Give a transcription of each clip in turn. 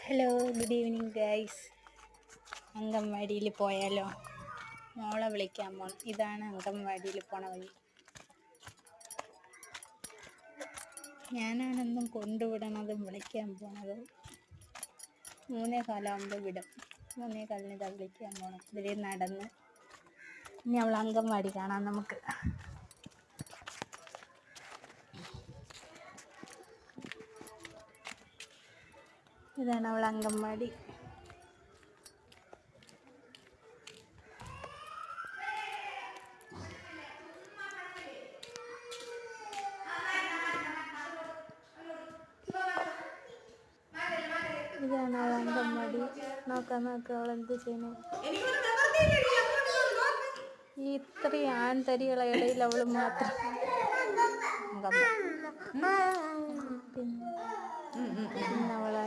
Hello, good evening guys. അങ്കൻവാടിയിൽ പോയാലോ? മോളെ വിളിക്കാൻ പോണം. ഇതാണ് അങ്കൻവാടിയിൽ പോണ വഴി. ഞാനാണെന്നും കൊണ്ടുവിടണതും വിളിക്കാൻ പോണതും 3:15 വിടും. 3:15 ഇതാ വിളിക്കാൻ പോണം. ഇതിലേ നടന്ന് ഇനി അവൾ അങ്കൻവാടി കാണാം നമുക്ക്. ഇതാണ് അവൾ അങ്കൻവാടി. ഇതാണ് അവൾ അങ്കൻവാടി. നോക്കാം അവൾ എന്ത് ചെയ്യുന്നു. ഈ ഇത്രയും ആൺതരികളെ ഇടയിൽ അവൾ മാത്രം പിന്നെ അവളെ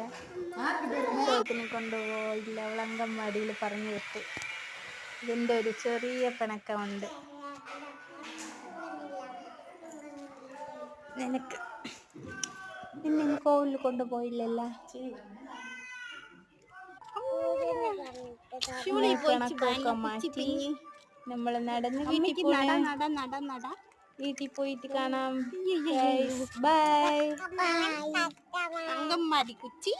ഷോപ്പിന് കൊണ്ടുപോയില്ല. അവൾ അങ്കൻവാടിയിൽ പറഞ്ഞു വിട്ടു. ഇതിൻ്റെ ഒരു ചെറിയ പിണക്കമുണ്ട്. നിനക്ക് നിന്നെ കോവിലിൽ കൊണ്ടുപോയില്ലല്ലോ. പിണക്കൊക്കെ മാറ്റി നമ്മൾ നടന്ന് വീട്ടിൽ പോയിട്ട് കാണാം. ബൈ. അങ്കൻവാടി കുച്ചി.